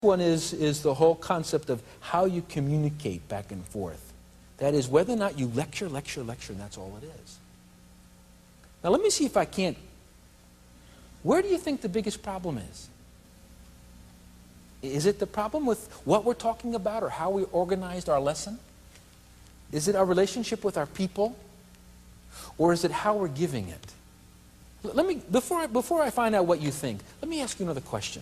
One is the whole concept of how you communicate back and forth. That is, whether or not you lecture, and that's all it is. Now let me see if I can't. Where do you think the biggest problem is? Is it the problem with what we're talking about or how we organized our lesson? Is it our relationship with our people? Or is it how we're giving it? Let me, before I find out what you think, let me ask you another question.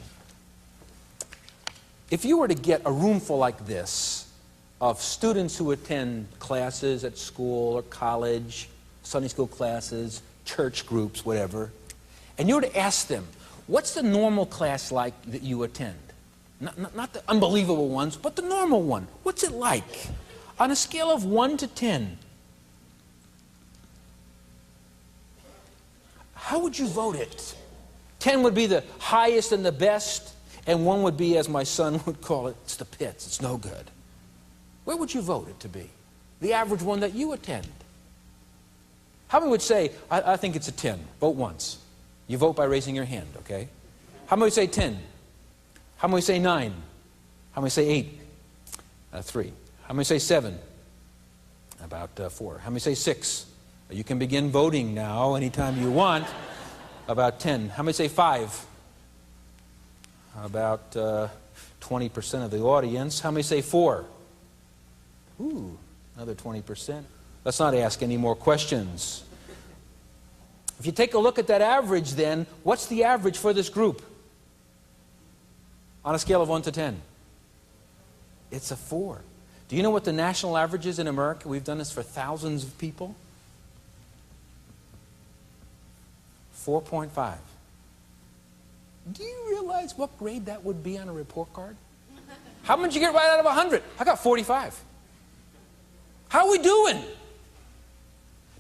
If you were to get a room full like this of students who attend classes at school or college, Sunday school classes, church groups, whatever, and you were to ask them, what's the normal class like that you attend? Not the unbelievable ones, but the normal one. What's it like? On a scale of 1 to 10, how would you vote it? 10 would be the highest and the best, and 1 would be, as my son would call it, it's the pits, it's no good. Where would you vote it to be? The average one that you attend. How many would say, I think it's a 10, vote once. You vote by raising your hand, okay? How many would say 10? How many would say 9? How many say 8? 3. How many say 7? About 4. How many say 6? You can begin voting now anytime you want. About 10. How many say 5? About 20% of the audience. How many say 4? Ooh, another 20%. Let's not ask any more questions. If you take a look at that average then, what's the average for this group? On a scale of 1 to 10. It's a 4. Do you know what the national average is in America? We've done this for thousands of people. 4.5. Do you realize what grade that would be on a report card? How much did you get right out of 100? I got 45. How are we doing?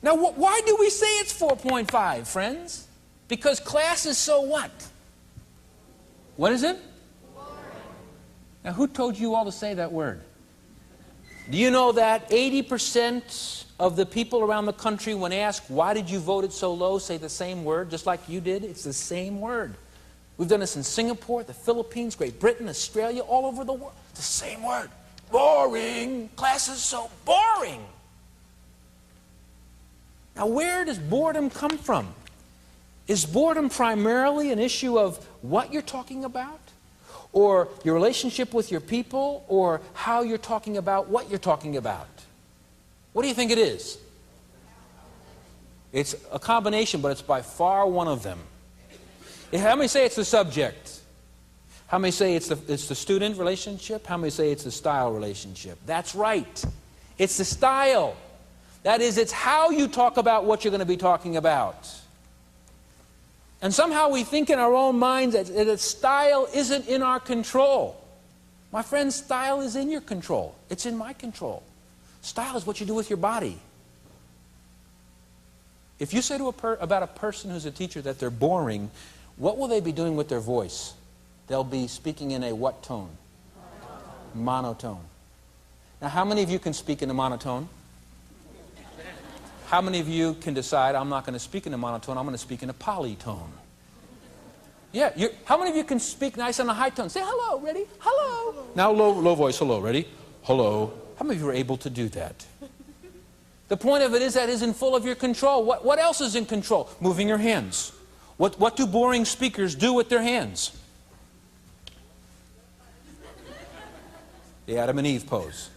Now, why do we say it's 4.5, friends? Because class is so what? What is it? Boring. Now, who told you all to say that word? Do you know that 80% of the people around the country, when asked, why did you vote it so low, say the same word, just like you did? It's the same word. We've done this in Singapore, the Philippines, Great Britain, Australia, all over the world. It's the same word. Boring. Class is so boring. Now, where does boredom come from? Is boredom primarily an issue of what you're talking about? Or your relationship with your people? Or how you're talking about what you're talking about? What do you think it is? It's a combination, but it's by far one of them. How many say it's the subject? How many say it's the student relationship? How many say it's the style relationship? That's right. It's the style. That is, it's how you talk about what you're going to be talking about. And somehow we think in our own minds that style isn't in our control. My friends, style is in your control. It's in my control. Style is what you do with your body. If you say about a person who's a teacher that they're boring, what will they be doing with their voice? They'll be speaking in a what tone? Monotone. Now, how many of you can speak in a monotone? How many of you can decide, I'm not going to speak in a monotone, I'm going to speak in a polytone? Yeah, how many of you can speak nice on a high tone? Say hello, ready? Hello. Now low voice, hello, ready? Hello. How many of you are able to do that? The point of it is that isn't full of your control. What else is in control? Moving your hands. What do boring speakers do with their hands? The Adam and Eve pose.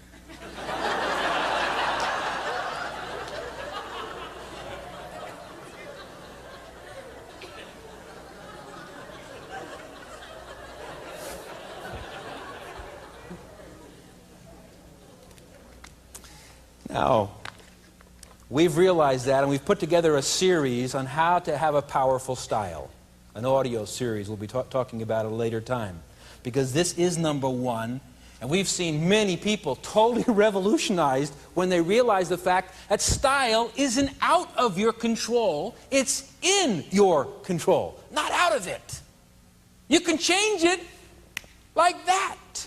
Now, we've realized that, and we've put together a series on how to have a powerful style. An audio series we'll be talking about at a later time. Because this is number one, and we've seen many people totally revolutionized when they realize the fact that style isn't out of your control, it's in your control, not out of it. You can change it like that.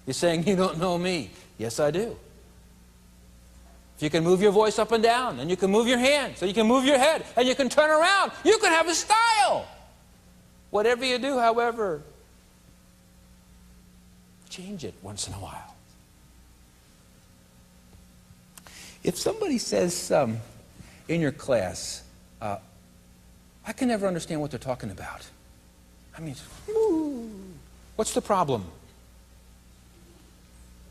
You're saying, you don't know me. Yes, I do. If you can move your voice up and down, and you can move your hands, and you can move your head, and you can turn around, you can have a style. Whatever you do, however, change it once in a while. If somebody says in your class, I can never understand what they're talking about. I mean, what's the problem?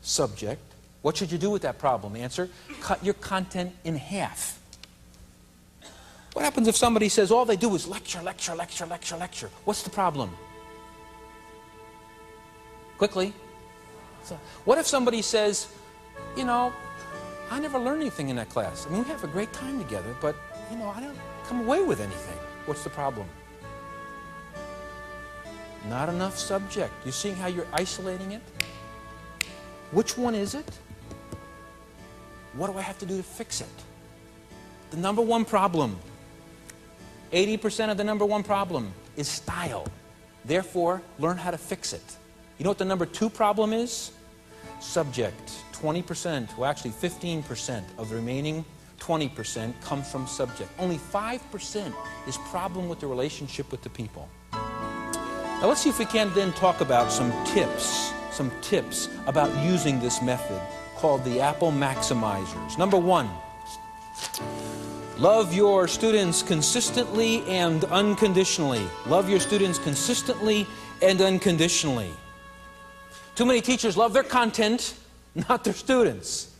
Subject. What should you do with that problem? Answer, cut your content in half. What happens if somebody says all they do is lecture, lecture, lecture, lecture, lecture? What's the problem? Quickly. So, what if somebody says, you know, I never learned anything in that class. I mean, we have a great time together, but, you know, I don't come away with anything. What's the problem? Not enough subject. You seeing how you're isolating it? Which one is it? What do I have to do to fix it? The number one problem, 80% of the number one problem is style. Therefore, learn how to fix it. You know what the number two problem is? Subject. 20%, well actually 15% of the remaining 20% comes from subject. Only 5% is problem with the relationship with the people. Now let's see if we can then talk about some tips about using this method called the Apple Maximizers. Number one, love your students consistently and unconditionally. Love your students consistently and unconditionally. Too many teachers love their content, not their students.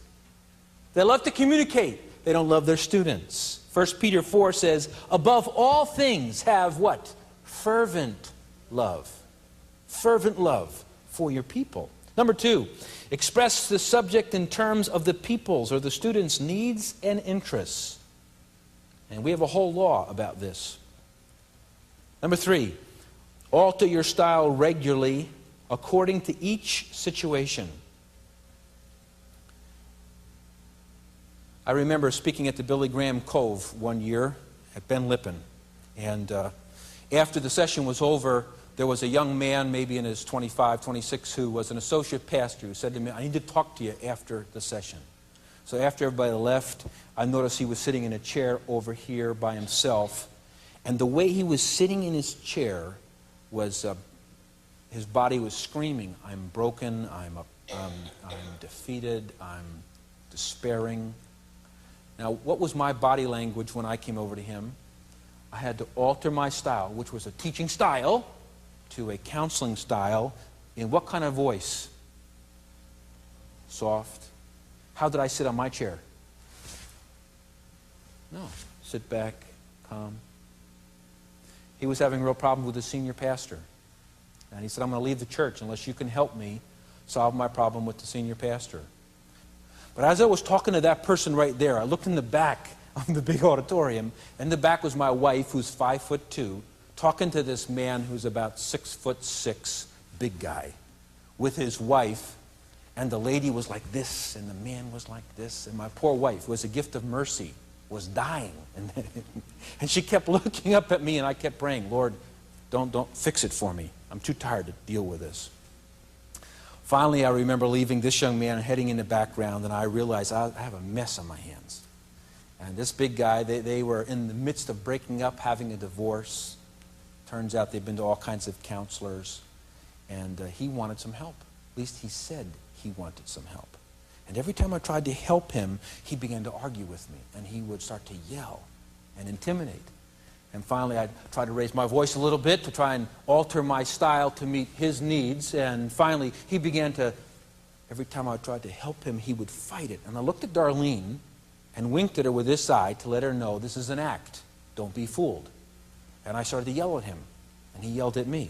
They love to communicate. They don't love their students. 1 Peter 4 says, above all things have what? Fervent love. Fervent love for your people. Number two, express the subject in terms of the people's or the students' needs and interests. And we have a whole law about this. Number three, alter your style regularly according to each situation. I remember speaking at the Billy Graham Cove one year at Ben Lippen. And after the session was over, there was a young man, maybe in his 25, 26, who was an associate pastor who said to me, I need to talk to you after the session. So after everybody left, I noticed he was sitting in a chair over here by himself. And the way he was sitting in his chair was, his body was screaming, I'm broken, I'm defeated, I'm despairing. Now, what was my body language when I came over to him? I had to alter my style, which was a teaching style, to a counseling style. In what kind of voice? Soft. How did I sit on my chair? No. Sit back, calm. He was having a real problem with the senior pastor. And he said, I'm going to leave the church unless you can help me solve my problem with the senior pastor. But as I was talking to that person right there, I looked in the back of the big auditorium. In the back was my wife, who's 5'2", talking to this man who's about 6'6", big guy, with his wife. And the lady was like this, and the man was like this. And my poor wife, who was a gift of mercy, was dying. And she kept looking up at me, and I kept praying, Lord, don't fix it for me. I'm too tired to deal with this. Finally, I remember leaving this young man and heading in the background, and I realized I have a mess on my hands. And this big guy, they were in the midst of breaking up, having a divorce. Turns out they've been to all kinds of counselors, and he wanted some help. At least he said he wanted some help. And every time I tried to help him, he began to argue with me, and he would start to yell and intimidate. And finally, I tried to raise my voice a little bit to try and alter my style to meet his needs. And finally, he began to, every time I tried to help him, he would fight it. And I looked at Darlene and winked at her with this eye to let her know this is an act. Don't be fooled. And I started to yell at him, and he yelled at me.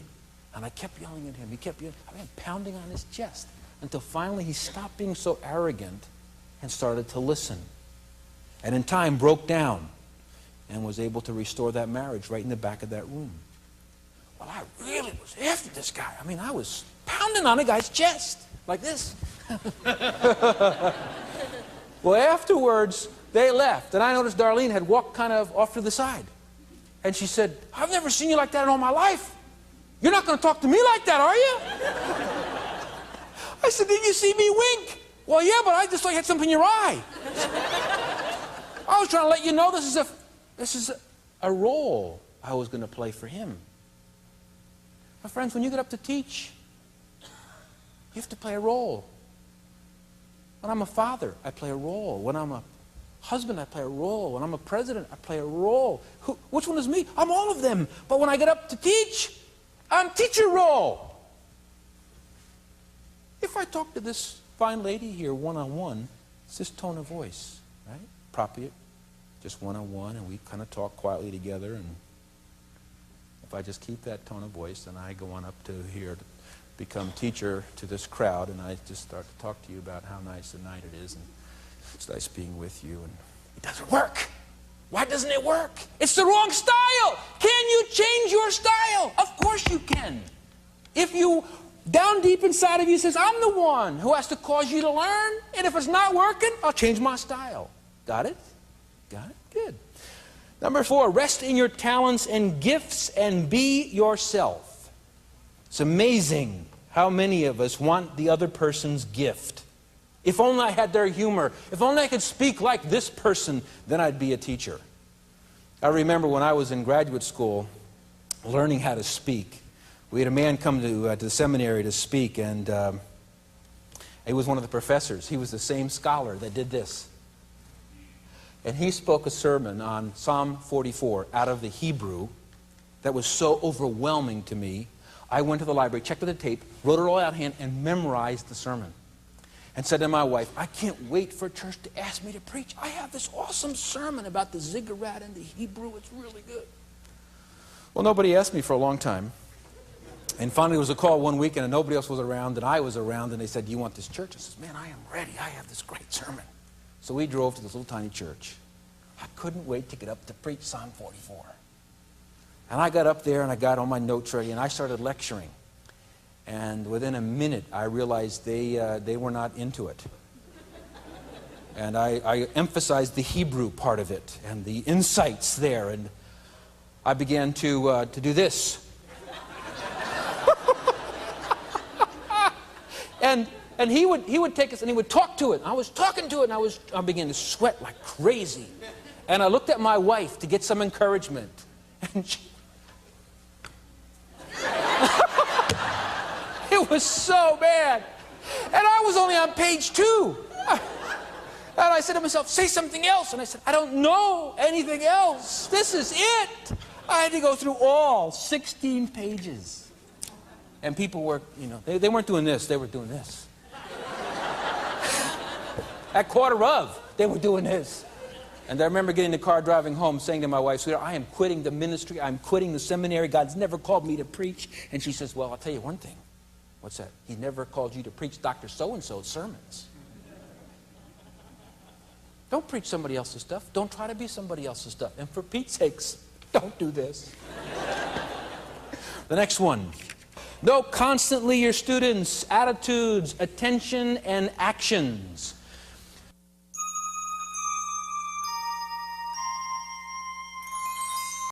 And I kept yelling at him. He kept yelling, I mean, pounding on his chest, until finally he stopped being so arrogant and started to listen. And in time broke down and was able to restore that marriage right in the back of that room. Well, I really was after this guy. I mean, I was pounding on a guy's chest like this. Well, afterwards, they left, and I noticed Darlene had walked kind of off to the side. And she said, I've never seen you like that in all my life. You're not going to talk to me like that, are you? I said, did you see me wink? Well, yeah, but I just thought you had something in your eye. I was trying to let you know this is a role I was going to play for him. My friends, when you get up to teach, You have to play a role. When I'm a father, I play a role. When I'm a husband, I play a role. When I'm a president, I play a role. Which one is me? I'm all of them. But when I get up to teach, I'm teacher role. If I talk to this fine lady here one-on-one, it's this tone of voice, right? Appropriate, just one-on-one, and we kind of talk quietly together. And if I just keep that tone of voice, then I go on up to here to become teacher to this crowd, and I just start to talk to you about how nice a night it is, and it's nice being with you, and it doesn't work. Why doesn't it work? It's the wrong style. Can you change your style? Of course you can. If you, down deep inside of you says, I'm the one who has to cause you to learn, and if it's not working, I'll change my style. Got it? Got it? Good. Number 4, rest in your talents and gifts and be yourself. It's amazing how many of us want the other person's gift. If only I had their humor. If only I could speak like this person, then I'd be a teacher. I remember when I was in graduate school learning how to speak. We had a man come to the seminary to speak, and he was one of the professors. He was the same scholar that did this. And he spoke a sermon on Psalm 44 out of the Hebrew that was so overwhelming to me. I went to the library, checked the tape, wrote it all out hand, and memorized the sermon. And said to my wife, I can't wait for church to ask me to preach. I have this awesome sermon about the ziggurat and the Hebrew. It's really good. Well, nobody asked me for a long time. And finally there was a call one weekend and nobody else was around, and I was around, and they said, do you want this church? I said, man, I am ready. I have this great sermon. So we drove to this little tiny church. I couldn't wait to get up to preach Psalm 44. And I got up there and I got all my notes ready and I started lecturing. And within a minute, I realized they were not into it. And I emphasized the Hebrew part of it and the insights there. And I began to do this. and he would take us and he would talk to it. I was talking to it and I began to sweat like crazy. And I looked at my wife to get some encouragement. And she... It was so bad. And I was only on page 2. And I said to myself, say something else. And I said, I don't know anything else. This is it. I had to go through all 16 pages. And people were, they weren't doing this. They were doing this. At quarter of, they were doing this. And I remember getting in the car driving home saying to my wife, sweetheart, I am quitting the ministry. I'm quitting the seminary. God's never called me to preach. And she says, well, I'll tell you one thing. What's that? He never called you to preach Dr. So-and-so's sermons. Don't preach somebody else's stuff. Don't try to be somebody else's stuff. And for Pete's sakes, don't do this. The next one. Know constantly your students' attitudes, attention, and actions.